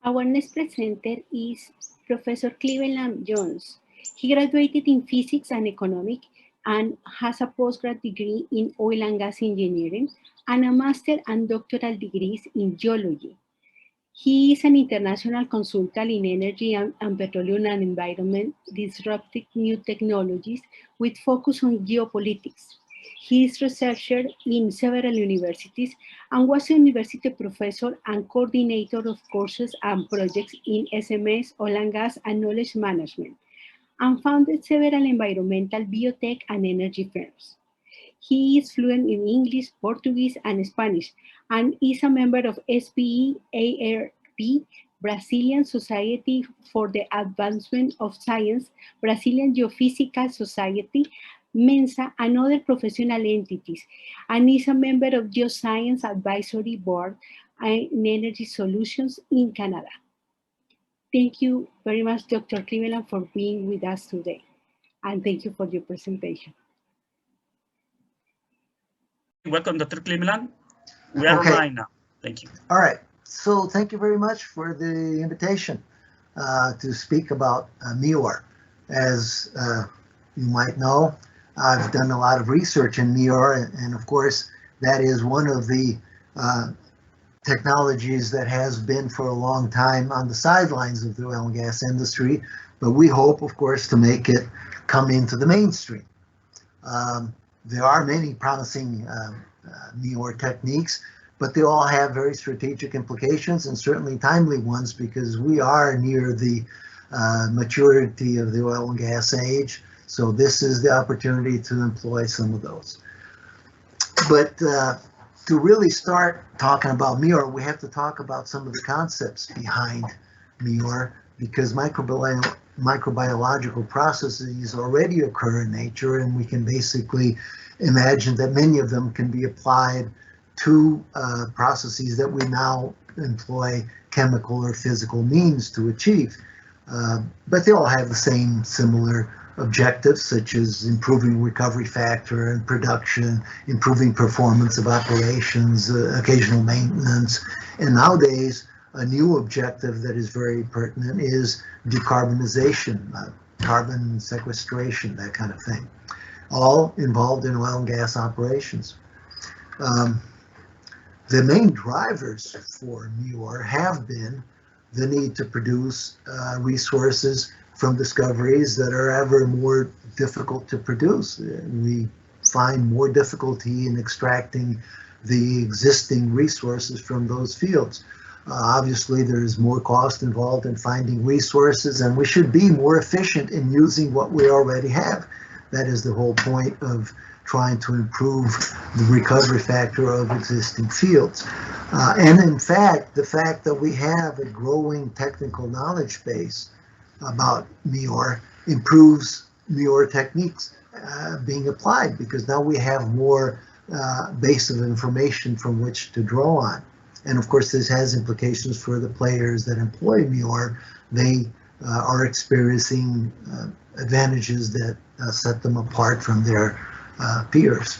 Our next presenter is Professor Cleveland Jones. He graduated in physics and economics and has a postgrad degree in oil and gas engineering and a master and doctoral degrees in geology. He is an international consultant in energy and petroleum and environment, disrupting new technologies with focus on geopolitics. He is researcher in several universities and was a university professor and coordinator of courses and projects in SMS, oil and gas, and knowledge management, and founded several environmental, biotech, and energy firms. He is fluent in English, Portuguese, and Spanish, and is a member of SPEARP, Brazilian Society for the Advancement of Science, Brazilian Geophysical Society, Mensa, and other professional entities, and is a member of Geoscience Advisory Board in Energy Solutions in Canada. Thank you very much, Dr. Cleveland, for being with us today, and thank you for your presentation. Welcome, Dr. Cleveland. We are online now. Thank you. All right. So thank you very much for the invitation to speak about MEOR. As you might know, I've done a lot of research in MEOR, and of course, that is one of the technologies that has been for a long time on the sidelines of the oil and gas industry, but we hope, of course, to make it come into the mainstream. There are many promising MEOR techniques, but they all have very strategic implications and certainly timely ones because we are near the maturity of the oil and gas age. So this is the opportunity to employ some of those. But to really start talking about MEOR, we have to talk about some of the concepts behind MEOR because microbiological processes already occur in nature, and we can basically imagine that many of them can be applied to processes that we now employ chemical or physical means to achieve. But they all have the same similar objectives, such as improving recovery factor and production, improving performance of operations, occasional maintenance, and nowadays a new objective that is very pertinent is decarbonization, carbon sequestration, that kind of thing, all involved in oil and gas operations. The main drivers for MEOR have been the need to produce resources from discoveries that are ever more difficult to produce. We find more difficulty in extracting the existing resources from those fields. Obviously, there's more cost involved in finding resources, and we should be more efficient in using what we already have. That is the whole point of trying to improve the recovery factor of existing fields. And in fact, the fact that we have a growing technical knowledge base about MEOR improves MEOR techniques being applied because now we have more base of information from which to draw on. And of course, this has implications for the players that employ MEOR. They are experiencing advantages that set them apart from their peers.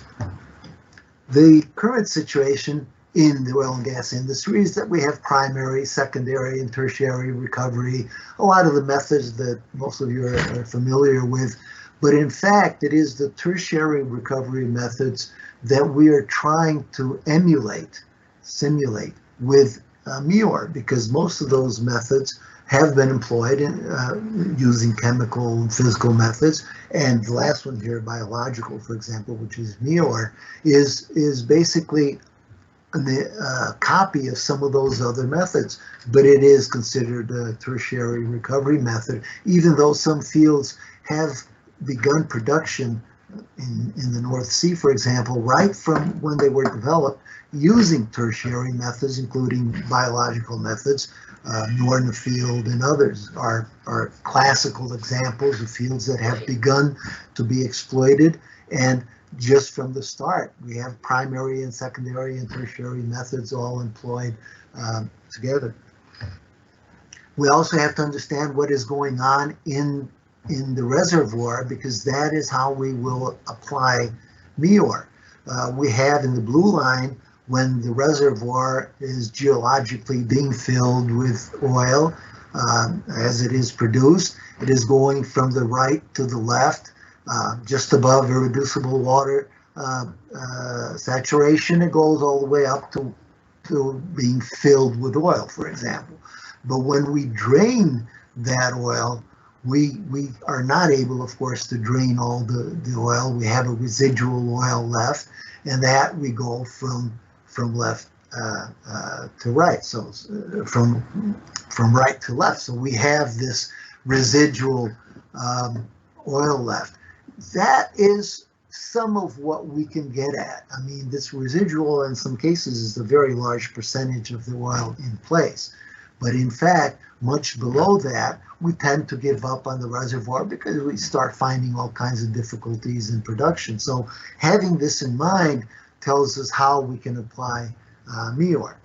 The current situation in the oil and gas industry is that we have primary, secondary, and tertiary recovery, a lot of the methods that most of you are familiar with. But in fact, it is the tertiary recovery methods that we are trying to emulate, simulate with MEOR, because most of those methods have been employed in using chemical and physical methods. And the last one here, biological, for example, which is MEOR, is basically a copy of some of those other methods, but it is considered a tertiary recovery method, even though some fields have begun production in the North Sea, for example, right from when they were developed using tertiary methods, including biological methods. Northern Field and others are classical examples of fields that have begun to be exploited. And just from the start, we have primary and secondary and tertiary methods all employed together. We also have to understand what is going on in the reservoir, because that is how we will apply MEOR. We have in the blue line when the reservoir is geologically being filled with oil. As it is produced, it is going from the right to the left, just above irreducible water saturation. It goes all the way up to being filled with oil, for example. But when we drain that oil, we are not able, of course, to drain all the oil. We have a residual oil left, and that we go from left to right. So from right to left. So we have this residual oil left. That is some of what we can get at. I mean, this residual in some cases is a very large percentage of the oil in place. But in fact, much below that, we tend to give up on the reservoir because we start finding all kinds of difficulties in production. So having this in mind tells us how we can apply MEOR.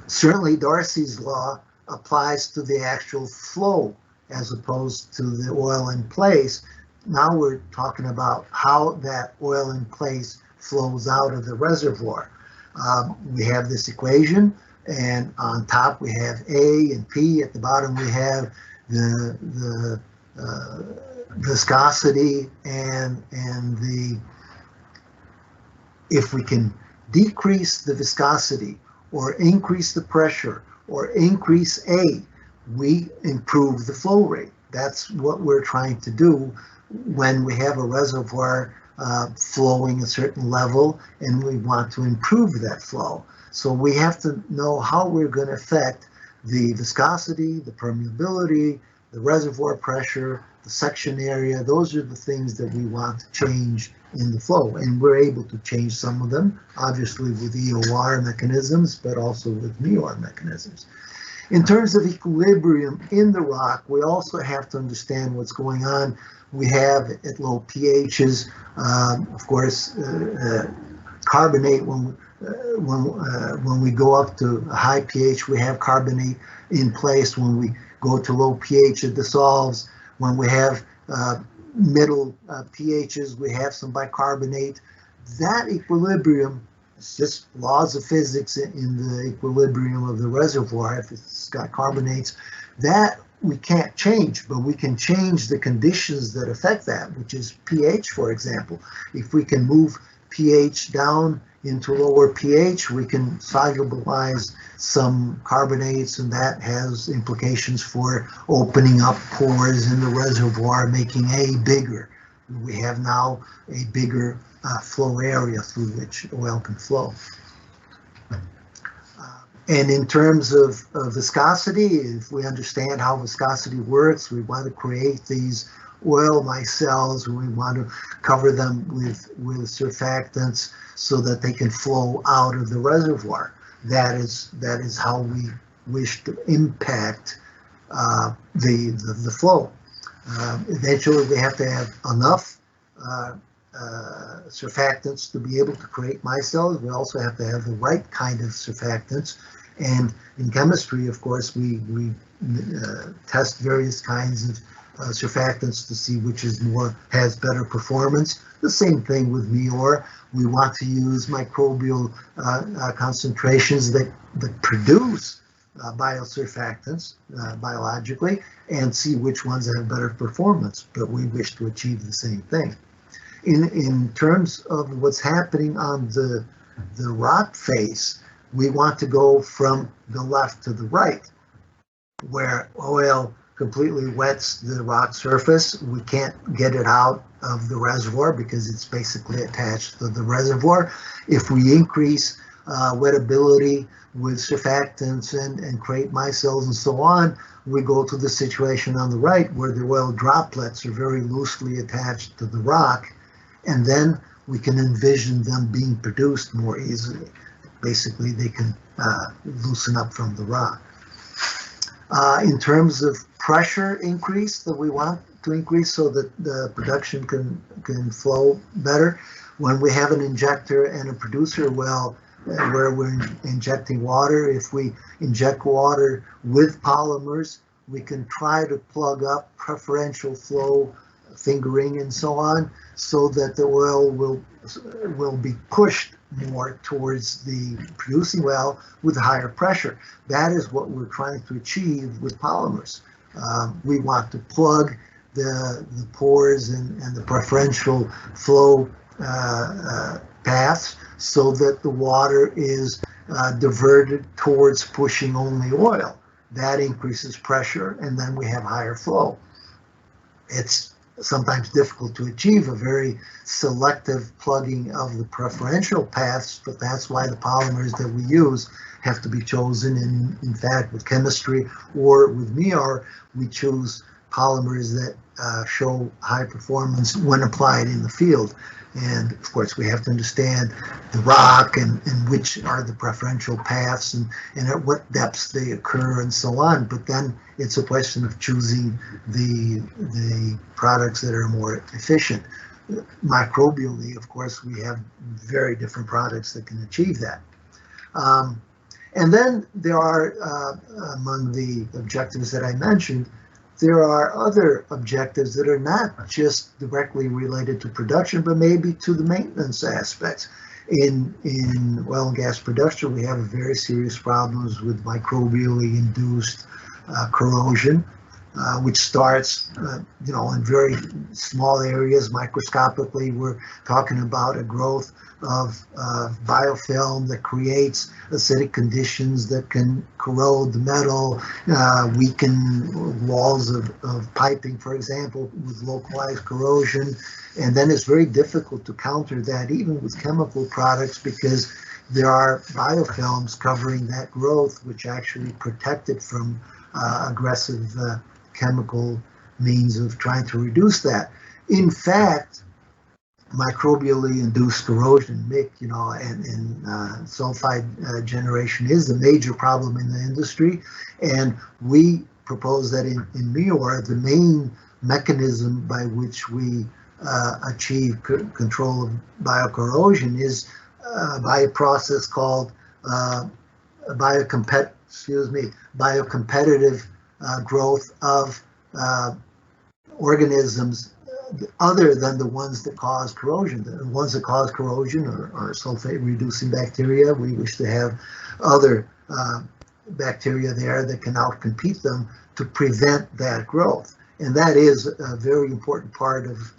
Certainly Darcy's law applies to the actual flow as opposed to the oil in place. Now we're talking about how that oil in place flows out of the reservoir. We have this equation, and on top we have A and P. At the bottom we have the viscosity and the, if we can decrease the viscosity or increase the pressure or increase A, we improve the flow rate. That's what we're trying to do when we have a reservoir flowing a certain level and we want to improve that flow. So we have to know how we're going to affect the viscosity, the permeability, the reservoir pressure, the section area. Those are the things that we want to change in the flow, and we're able to change some of them, obviously with EOR mechanisms, but also with MEOR mechanisms. In terms of equilibrium in the rock, we also have to understand what's going on. We have at low pHs, of course, carbonate. When we go up to a high pH, we have carbonate in place. When we go to low pH, it dissolves. When we have middle pHs, we have some bicarbonate. That equilibrium, it's just laws of physics in the equilibrium of the reservoir. If it's got carbonates, that we can't change, but we can change the conditions that affect that, which is pH, for example. If we can move pH down into lower pH, we can solubilize some carbonates, and that has implications for opening up pores in the reservoir, making A bigger. We have now a bigger flow area through which oil can flow. And in terms of viscosity, if we understand how viscosity works, we want to create these oil micelles. We want to cover them with surfactants so that they can flow out of the reservoir. That is how we wish to impact the flow. Eventually, we have to have enough surfactants to be able to create micelles. We also have to have the right kind of surfactants. And in chemistry, of course, we test various kinds of surfactants to see which has better performance. The same thing with MEOR. We want to use microbial concentrations that produce biosurfactants biologically and see which ones have better performance, but we wish to achieve the same thing. In terms of what's happening on the rock face, we want to go from the left to the right, where oil completely wets the rock surface. We can't get it out of the reservoir because it's basically attached to the reservoir. If we increase wettability with surfactants and create micelles and so on, we go to the situation on the right where the oil droplets are very loosely attached to the rock, and then we can envision them being produced more easily. Basically, they can loosen up from the rock. In terms of pressure increase that we want to increase so that the production can flow better, when we have an injector and a producer well where we're injecting water, if we inject water with polymers, we can try to plug up preferential flow, fingering and so on, so that the oil will be pushed more towards the producing well with higher pressure. That is what we're trying to achieve with polymers. We want to plug the pores and the preferential flow paths so that the water is diverted towards pushing only oil. That increases pressure, and then we have higher flow. It's sometimes difficult to achieve a very selective plugging of the preferential paths, but that's why the polymers that we use have to be chosen. And in fact, with chemistry or with MEOR, we choose polymers that show high performance when applied in the field. And of course, we have to understand the rock and which are the preferential paths and at what depths they occur and so on. But then it's a question of choosing the products that are more efficient. Microbially, of course, we have very different products that can achieve that. And then there are, among the objectives that I mentioned, there are other objectives that are not just directly related to production, but maybe to the maintenance aspects. In oil and gas production, we have very serious problems with microbially induced corrosion, which starts, in very small areas. Microscopically, we're talking about a growth of biofilm that creates acidic conditions that can corrode the metal, weaken walls of piping, for example, with localized corrosion. And then it's very difficult to counter that even with chemical products because there are biofilms covering that growth, which actually protect it from aggressive chemical means of trying to reduce that. In fact, microbially induced corrosion, MIC, and sulfide generation is a major problem in the industry. And we propose that in MEOR, the main mechanism by which we achieve control of biocorrosion is by a process called biocompetitive growth of organisms other than the ones that cause corrosion. The ones that cause corrosion are sulfate-reducing bacteria. We wish to have other bacteria there that can outcompete them to prevent that growth. And that is a very important part of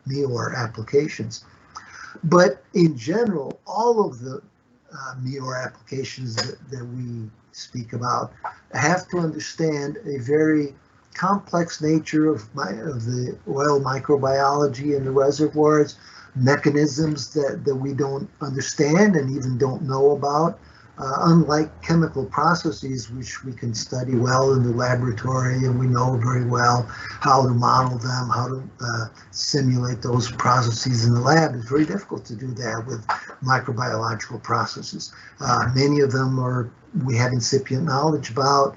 MEOR applications. But in general, all of the MEOR applications that we speak about have to understand a very complex nature of the oil microbiology in the reservoirs, mechanisms that we don't understand and even don't know about, unlike chemical processes, which we can study well in the laboratory, and we know very well how to model them, how to simulate those processes in the lab. It's very difficult to do that with microbiological processes. Many of them we have incipient knowledge about.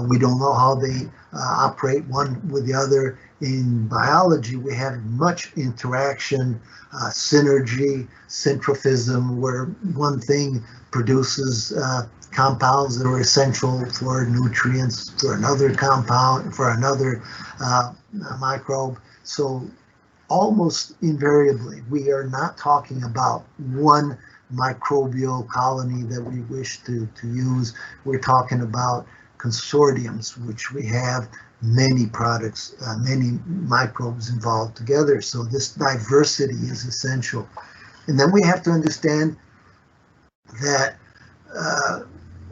We don't know how they operate one with the other. In biology, we have much interaction, synergy, centrofism, where one thing produces compounds that are essential for nutrients for another compound, for another microbe. So almost invariably, we are not talking about one microbial colony that we wish to use. We're talking about consortiums, which we have many products, many microbes involved together. So this diversity is essential. And then we have to understand that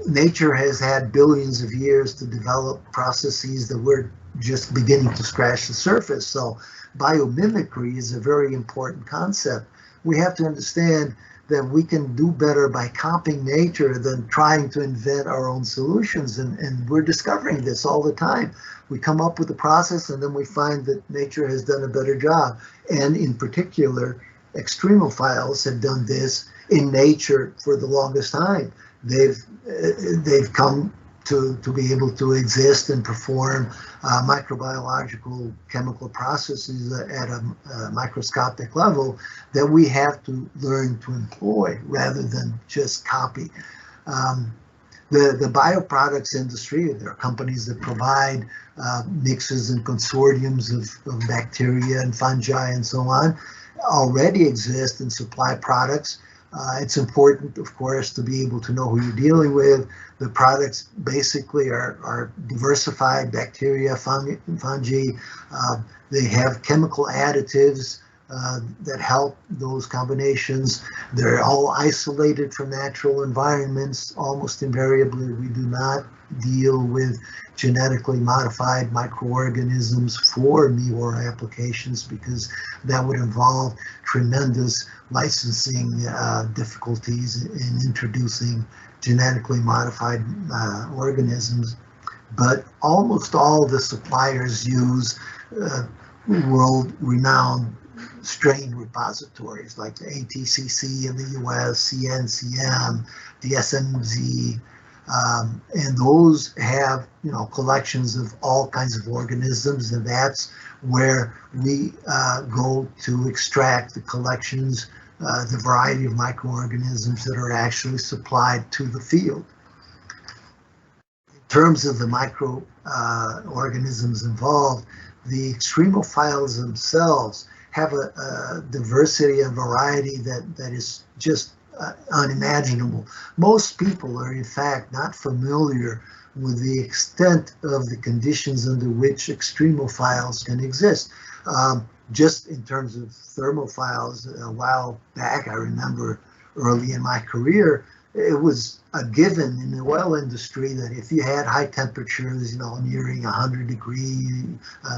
nature has had billions of years to develop processes that we're just beginning to scratch the surface. So biomimicry is a very important concept. We have to understand that we can do better by copying nature than trying to invent our own solutions. And we're discovering this all the time. We come up with a process and then we find that nature has done a better job. And in particular, extremophiles have done this in nature for the longest time. They've come to be able to exist and perform microbiological chemical processes at a microscopic level that we have to learn to employ rather than just copy. The bioproducts industry, there are companies that provide mixes and consortiums of bacteria and fungi and so on, already exist and supply products. It's important, of course, to be able to know who you're dealing with. The products basically are diversified bacteria, fungi. They have chemical additives that help those combinations. They're all isolated from natural environments. Almost invariably, we do not deal with genetically modified microorganisms for MEOR applications because that would involve tremendous licensing difficulties in introducing genetically modified organisms. But almost all the suppliers use world-renowned strain repositories like the ATCC in the US, CNCM, DSMZ, and those have, collections of all kinds of organisms, and that's where we go to extract the collections, the variety of microorganisms that are actually supplied to the field. In terms of the microorganisms involved, the extremophiles themselves have a diversity and variety that is just unimaginable. Most people are in fact not familiar with the extent of the conditions under which extremophiles can exist. Just in terms of thermophiles, a while back, I remember early in my career, it was a given in the oil industry that if you had high temperatures, nearing 100 degrees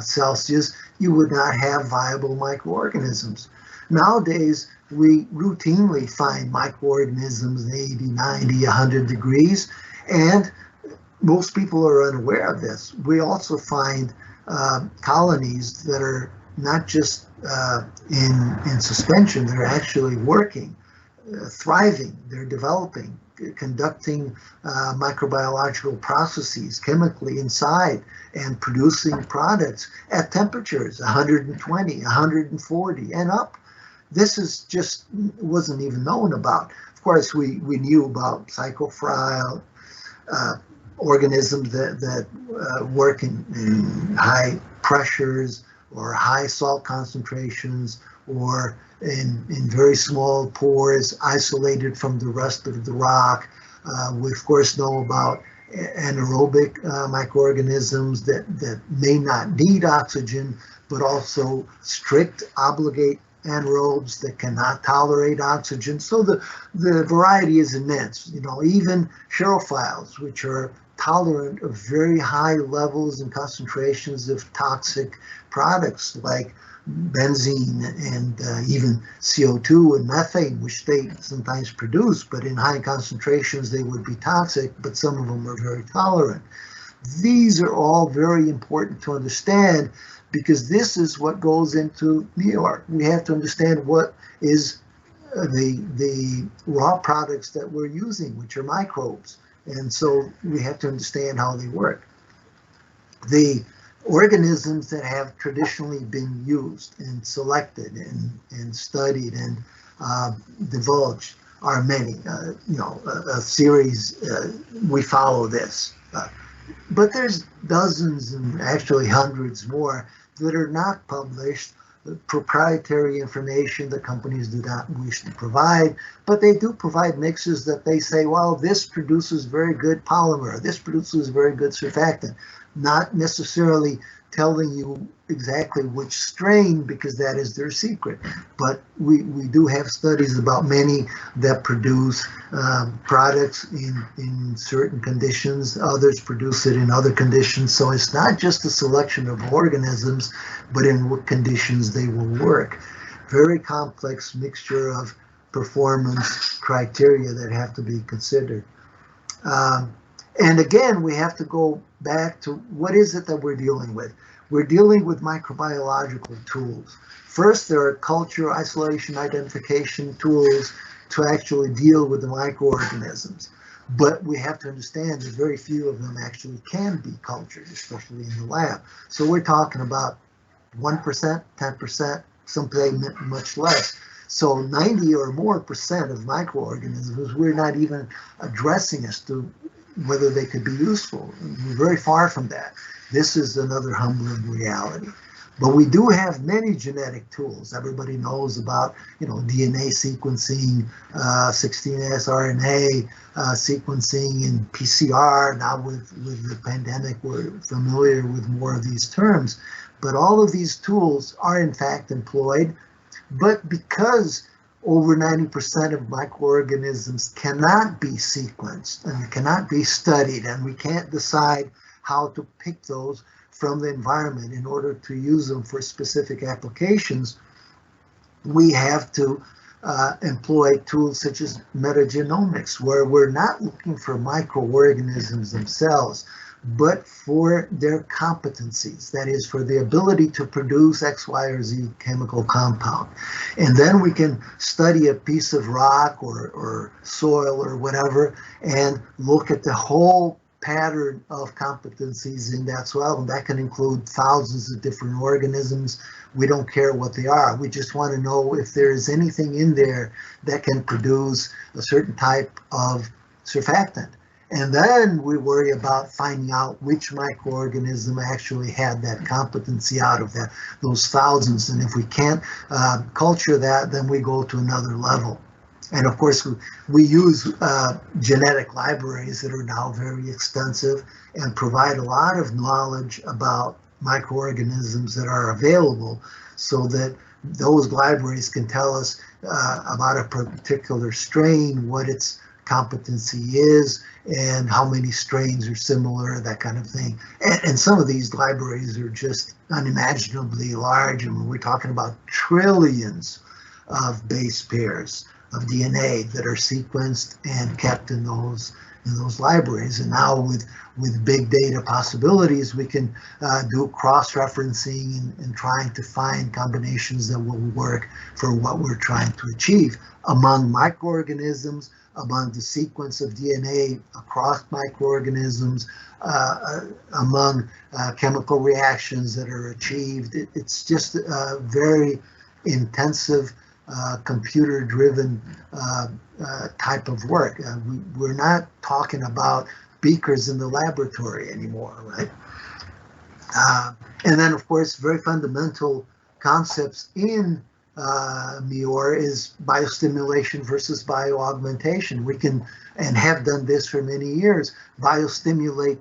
Celsius, you would not have viable microorganisms. Nowadays, we routinely find microorganisms 80, 90, 100 degrees, and most people are unaware of this. We also find colonies that are not just in suspension, they're actually working, thriving, they're developing, conducting microbiological processes chemically inside and producing products at temperatures 120, 140 and up. This is just wasn't even known about. Of course, we knew about psychophile organisms that work in high pressures or high salt concentrations or in very small pores isolated from the rest of the rock. We of course know about anaerobic microorganisms that may not need oxygen, but also strict obligate anaerobes that cannot tolerate oxygen. So the variety is immense. Even xerophiles, which are tolerant of very high levels and concentrations of toxic products like benzene and even CO2 and methane, which they sometimes produce, but in high concentrations they would be toxic, but some of them are very tolerant. These are all very important to understand because this is what goes into MEOR. We have to understand what is the raw products that we're using, which are microbes. And so we have to understand how they work. The organisms that have traditionally been used and selected and studied and divulged are many. A series, we follow this. But there's dozens and actually hundreds more that are not published, proprietary information that companies do not wish to provide, but they do provide mixes that they say, well, this produces very good polymer, this produces very good surfactant, not necessarily telling you exactly which strain because that is their secret. But we do have studies about many that produce products in certain conditions, others produce it in other conditions. So it's not just a selection of organisms, but in what conditions they will work. Very complex mixture of performance criteria that have to be considered. And again, we have to go back to what is it that we're dealing with? We're dealing with microbiological tools. First, there are culture, isolation, identification tools to actually deal with the microorganisms. But we have to understand that very few of them actually can be cultured, especially in the lab. So we're talking about 1%, 10%, some say much less. So 90 or more percent of microorganisms we're not even addressing as to whether they could be useful. We're very far from that. This is another humbling reality. But we do have many genetic tools. Everybody knows about, DNA sequencing, 16S RNA sequencing, and PCR. Now with the pandemic, we're familiar with more of these terms. But all of these tools are in fact employed. But because over 90% of microorganisms cannot be sequenced and cannot be studied, and we can't decide how to pick those from the environment in order to use them for specific applications, we have to employ tools such as metagenomics, where we're not looking for microorganisms themselves, but for their competencies, that is, for the ability to produce X, Y, or Z chemical compound. And then we can study a piece of rock or soil or whatever and look at the whole pattern of competencies in that soil, and that can include thousands of different organisms. We don't care what they are. We just want to know if there is anything in there that can produce a certain type of surfactant. And then we worry about finding out which microorganism actually had that competency out of those thousands. And if we can't culture that, then we go to another level. And of course, we use genetic libraries that are now very extensive and provide a lot of knowledge about microorganisms that are available, so that those libraries can tell us about a particular strain, what its competency is, and how many strains are similar, that kind of thing. And some of these libraries are just unimaginably large, and we're talking about trillions of base pairs of DNA that are sequenced and kept in those libraries. And now with big data possibilities, we can do cross-referencing and trying to find combinations that will work for what we're trying to achieve among microorganisms, among the sequence of DNA across microorganisms, among chemical reactions that are achieved. It's just a very intensive computer-driven type of work. We're not talking about beakers in the laboratory anymore, right? And then, of course, very fundamental concepts in MEOR is biostimulation versus bioaugmentation. We can, and have done this for many years, biostimulate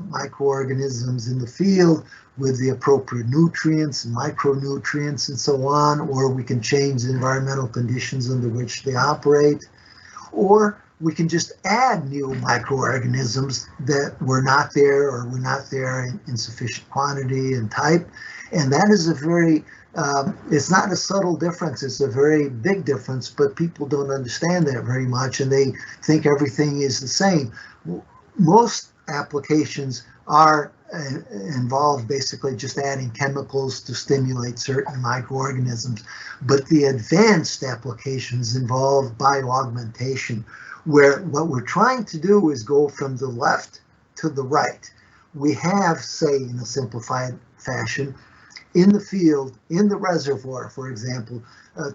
microorganisms in the field with the appropriate nutrients and micronutrients and so on, or we can change the environmental conditions under which they operate, or we can just add new microorganisms that were not there or were not there in sufficient quantity and type. And that is a very, it's not a subtle difference, it's a very big difference, but people don't understand that very much, and they think everything is the same. Most applications are involve basically just adding chemicals to stimulate certain microorganisms, but the advanced applications involve bioaugmentation, where what we're trying to do is go from the left to the right. We have, say, in a simplified fashion, in the field, in the reservoir, for example,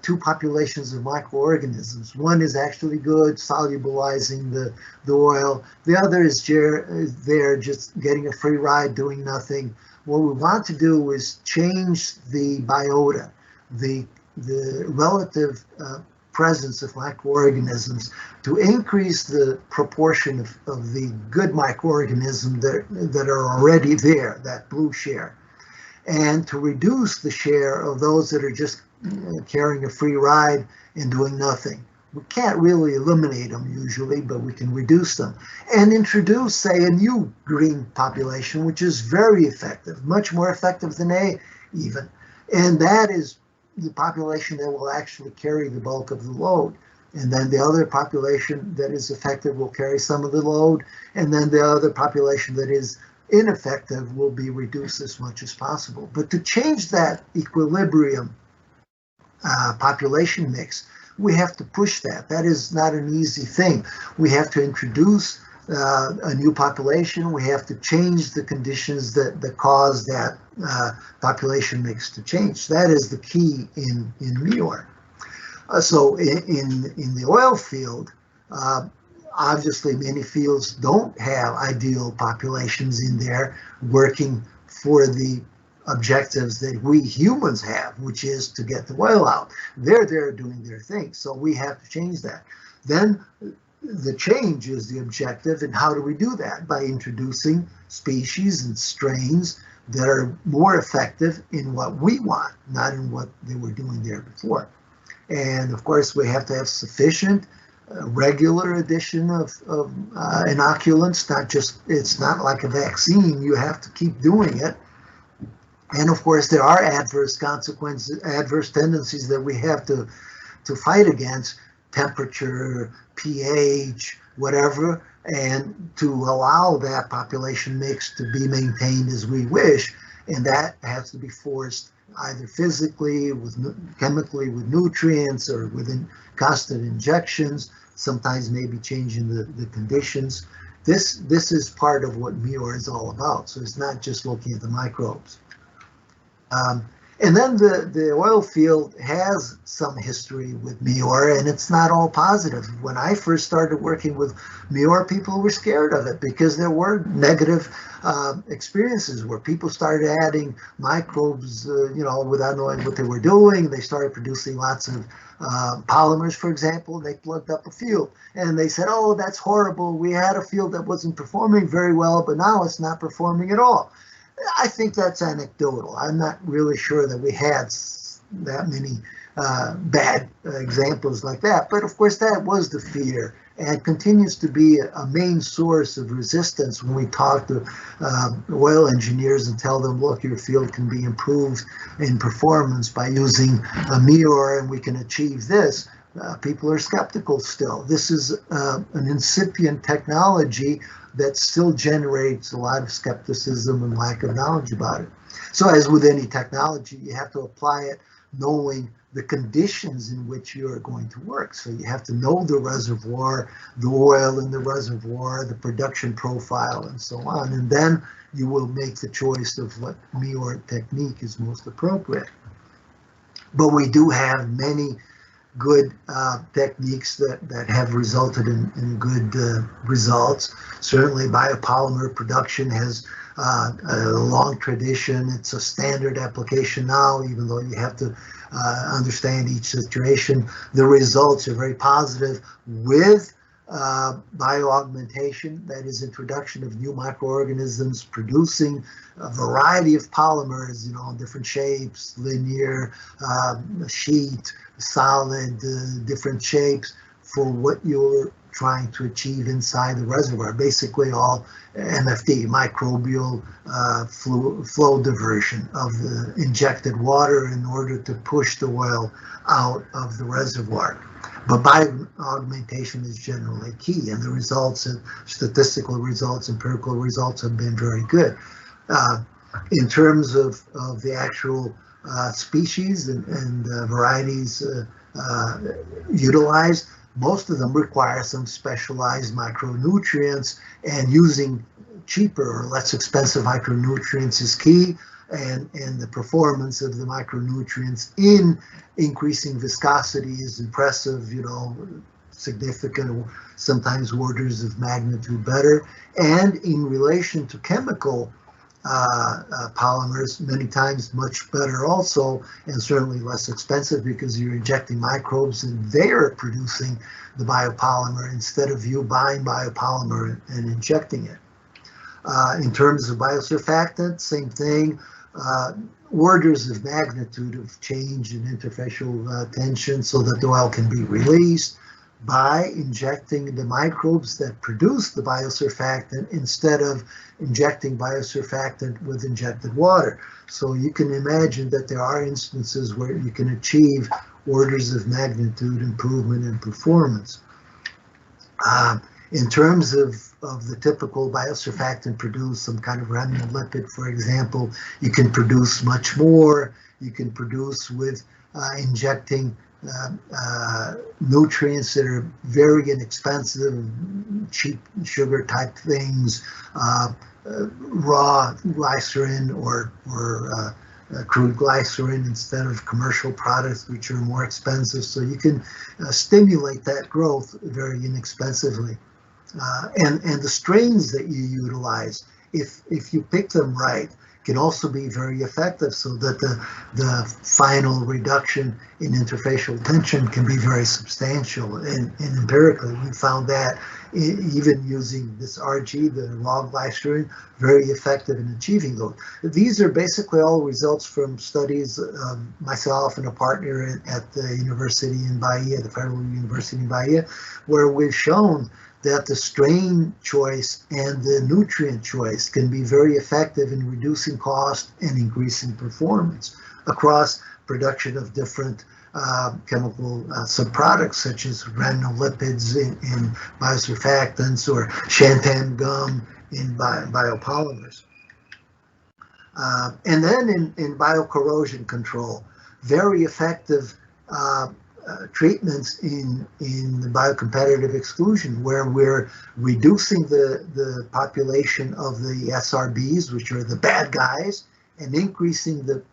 two populations of microorganisms. One is actually good, solubilizing the oil. The other is there just getting a free ride, doing nothing. What we want to do is change the biota, the relative presence of microorganisms, to increase the proportion of the good microorganisms that are already there, that blue share, and to reduce the share of those that are just carrying a free ride and doing nothing. We can't really eliminate them usually, but we can reduce them and introduce, say, a new green population, which is very effective, much more effective than A even. And that is the population that will actually carry the bulk of the load. And then the other population that is effective will carry some of the load. And then the other population that is ineffective will be reduced as much as possible. But to change that equilibrium population mix, we have to push that. That is not an easy thing. We have to introduce a new population. We have to change the conditions that cause that population mix to change. That is the key in MEOR. So in the oil field, obviously many fields don't have ideal populations in there working for the objectives that we humans have, which is to get the oil out. They're there doing their thing, so we have to change that. Then the change is the objective, and how do we do that? By introducing species and strains that are more effective in what we want, not in what they were doing there before. And of course, we have to have sufficient regular addition of inoculants. It's not like a vaccine. You have to keep doing it. And of course, there are adverse consequences, adverse tendencies that we have to fight against: temperature, pH, whatever, and to allow that population mix to be maintained as we wish. And that has to be forced either physically, chemically with nutrients, or within constant injections, sometimes maybe changing the conditions. This is part of what MEOR is all about. So it's not just looking at the microbes. And then the oil field has some history with MEOR, and it's not all positive. When I first started working with MEOR, people were scared of it because there were negative experiences where people started adding microbes, without knowing what they were doing. They started producing lots of polymers, for example. They plugged up a field, and they said, "Oh, that's horrible. We had a field that wasn't performing very well, but now it's not performing at all." I think that's anecdotal. I'm not really sure that we had that many bad examples like that. But of course, that was the fear, and continues to be a main source of resistance when we talk to oil engineers and tell them, look, your field can be improved in performance by using a MEOR, and we can achieve this. People are skeptical still. This is an incipient technology that still generates a lot of skepticism and lack of knowledge about it. So as with any technology, you have to apply it knowing the conditions in which you are going to work. So you have to know the reservoir, the oil in the reservoir, the production profile, and so on. And then you will make the choice of what MEOR technique is most appropriate. But we do have many good techniques that have resulted in good results. Certainly biopolymer production has a long tradition. It's a standard application now, even though you have to understand each situation. The results are very positive with bioaugmentation, that is introduction of new microorganisms producing a variety of polymers, different shapes, linear, sheet, solid, different shapes for what you're trying to achieve inside the reservoir. Basically all MFD, microbial flow diversion of the injected water in order to push the oil out of the reservoir. But bioaugmentation is generally key, and the results, and statistical results, empirical results have been very good. In terms of the actual species and varieties utilized, most of them require some specialized micronutrients, and using cheaper or less expensive micronutrients is key. And the performance of the micronutrients in increasing viscosity is impressive, significant, sometimes orders of magnitude better. And in relation to chemical polymers, many times much better also, and certainly less expensive because you're injecting microbes and they're producing the biopolymer instead of you buying biopolymer and injecting it. In terms of biosurfactant, same thing. Orders of magnitude of change in interfacial tension so that the oil can be released by injecting the microbes that produce the biosurfactant instead of injecting biosurfactant with injected water. So you can imagine that there are instances where you can achieve orders of magnitude improvement in performance. In terms of the typical biosurfactant produced, some kind of remnant lipid, for example, you can produce much more. You can produce with injecting nutrients that are very inexpensive, cheap sugar type things, raw glycerin or crude glycerin instead of commercial products which are more expensive. So you can stimulate that growth very inexpensively. And the strains that you utilize, if you pick them right, can also be very effective, so that the final reduction in interfacial tension can be very substantial. And empirically, we found that even using this RG, the log glycerin, very effective in achieving those. These are basically all results from studies of myself and a partner at the university in Bahia, the Federal University in Bahia, where we've shown that the strain choice and the nutrient choice can be very effective in reducing cost and increasing performance across production of different chemical subproducts, such as granulolipids in biosurfactants or xanthan gum in biopolymers. And then in biocorrosion control, very effective treatments in the biocompetitive exclusion, where we're reducing the population of the SRBs, which are the bad guys, and increasing the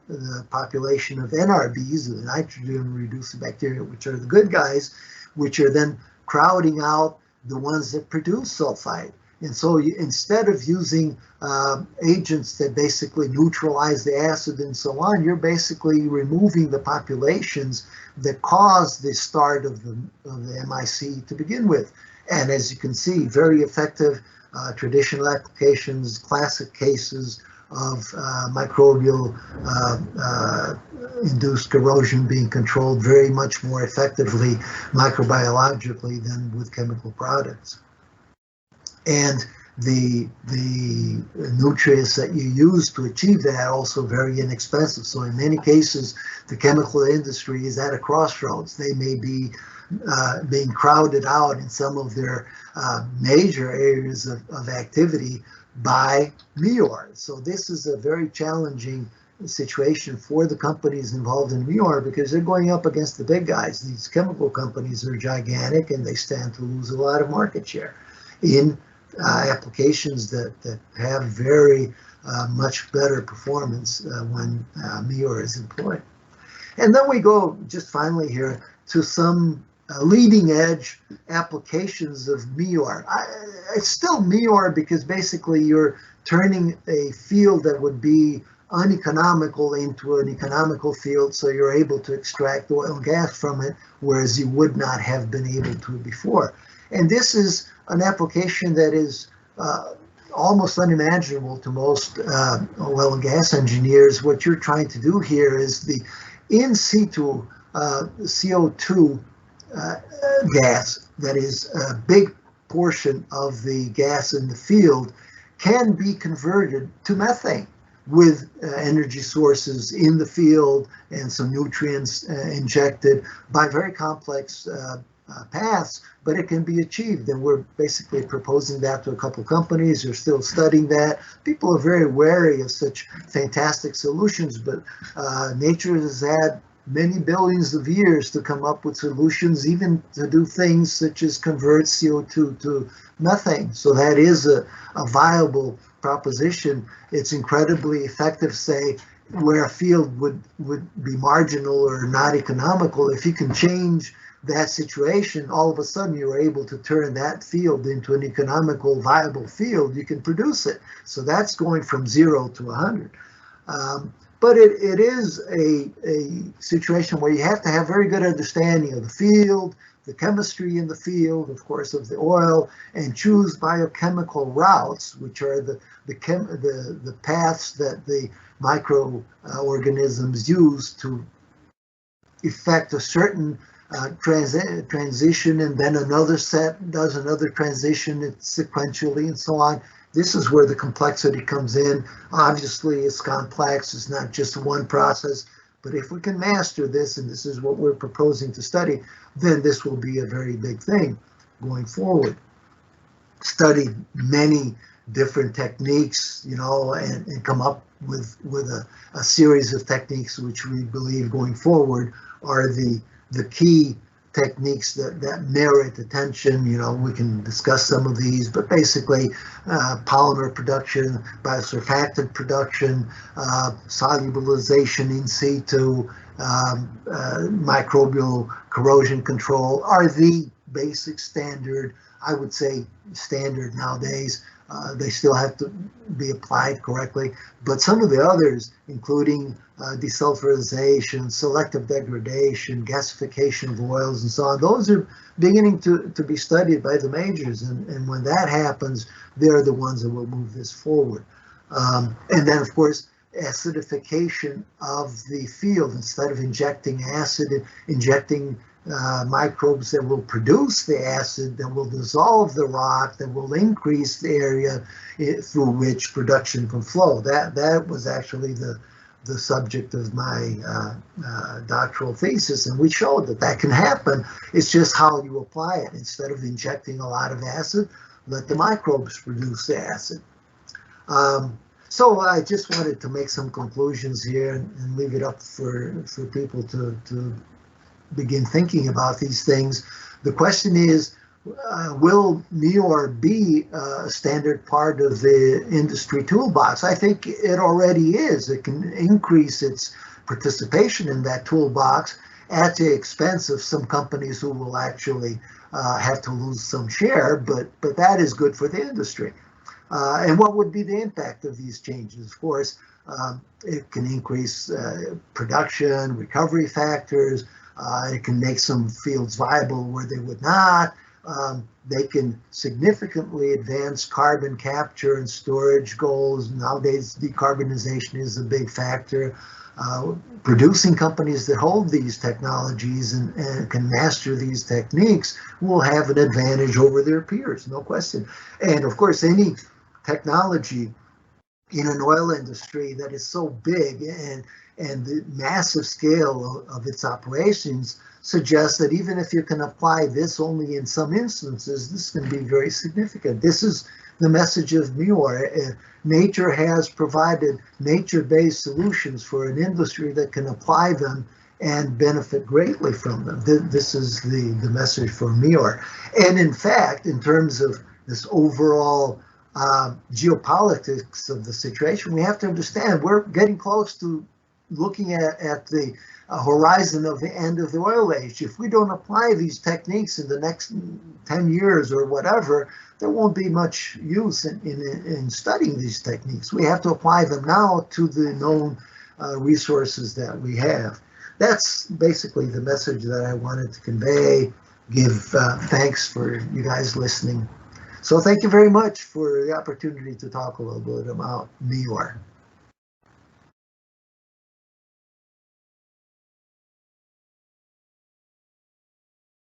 population of NRBs, the nitrogen-reducing bacteria, which are the good guys, which are then crowding out the ones that produce sulfite. And so instead of using agents that basically neutralize the acid and so on, you're basically removing the populations that cause the start of the MIC to begin with. And as you can see, very effective traditional applications, classic cases of microbial induced corrosion being controlled very much more effectively microbiologically than with chemical products. And the nutrients that you use to achieve that are also very inexpensive. So in many cases, the chemical industry is at a crossroads. They may be being crowded out in some of their major areas of activity by MEOR. So this is a very challenging situation for the companies involved in MEOR, because they're going up against the big guys. These chemical companies are gigantic, and they stand to lose a lot of market share in applications that have very much better performance when MEOR is employed. And then we go just finally here to some leading edge applications of MEOR. It's still MEOR because basically you're turning a field that would be uneconomical into an economical field, so you're able to extract oil and gas from it, whereas you would not have been able to before. And this is an application that is almost unimaginable to most oil and gas engineers. What you're trying to do here is the in situ CO2 gas, that is a big portion of the gas in the field, can be converted to methane with energy sources in the field and some nutrients injected by very complex paths, but it can be achieved. And we're basically proposing that to a couple of companies. They're still studying that. People are very wary of such fantastic solutions, but nature has had many billions of years to come up with solutions, even to do things such as convert CO2 to methane. So that is a viable proposition. It's incredibly effective, say, where a field would be marginal or not economical. If you can change that situation, all of a sudden you're able to turn that field into an economical, viable field. You can produce it. So that's going from 0 to 100. But it is a situation where you have to have very good understanding of the field, the chemistry in the field, of course, of the oil, and choose biochemical routes, which are the paths that the microorganisms use to effect a certain transition, and then another set does another transition sequentially, and so on. This is where the complexity comes in. Obviously, it's complex. It's not just one process. But if we can master this, and this is what we're proposing to study, then this will be a very big thing going forward. Study many different techniques, you know, and come up with a series of techniques which we believe going forward are the key techniques that merit attention. You know, we can discuss some of these, but basically polymer production, biosurfactant production, solubilization in situ, microbial corrosion control are the basic standard, I would say standard nowadays, They still have to be applied correctly, but some of the others, including desulfurization, selective degradation, gasification of oils, and so on, those are beginning to be studied by the majors, and when that happens, they're the ones that will move this forward. And then, of course, acidification of the field. Instead of injecting acid, injecting microbes that will produce the acid, that will dissolve the rock, that will increase the area through which production can flow. That was actually the subject of my doctoral thesis, and we showed that that can happen. It's just how you apply it. Instead of injecting a lot of acid, let the microbes produce the acid. So I just wanted to make some conclusions here and leave it up for people to begin thinking about these things. The question is, will MEOR be a standard part of the industry toolbox? I think it already is. It can increase its participation in that toolbox at the expense of some companies who will actually have to lose some share, but that is good for the industry. And what would be the impact of these changes? Of course, it can increase production, recovery factors. It can make some fields viable where they would not. They can significantly advance carbon capture and storage goals. Nowadays, decarbonization is a big factor. Producing companies that hold these technologies and can master these techniques will have an advantage over their peers, no question. And of course, any technology in an oil industry that is so big and the massive scale of its operations suggests that even if you can apply this only in some instances, this can be very significant. This is the message of MEOR. Nature has provided nature-based solutions for an industry that can apply them and benefit greatly from them. This is the message for MEOR. And in fact, in terms of this overall geopolitics of the situation, we have to understand we're getting close to looking at the horizon of the end of the oil age. If we don't apply these techniques in the next 10 years or whatever, there won't be much use in studying these techniques. We have to apply them now to the known resources that we have. That's basically the message that I wanted to convey. Give thanks for you guys listening. So thank you very much for the opportunity to talk a little bit about MEOR.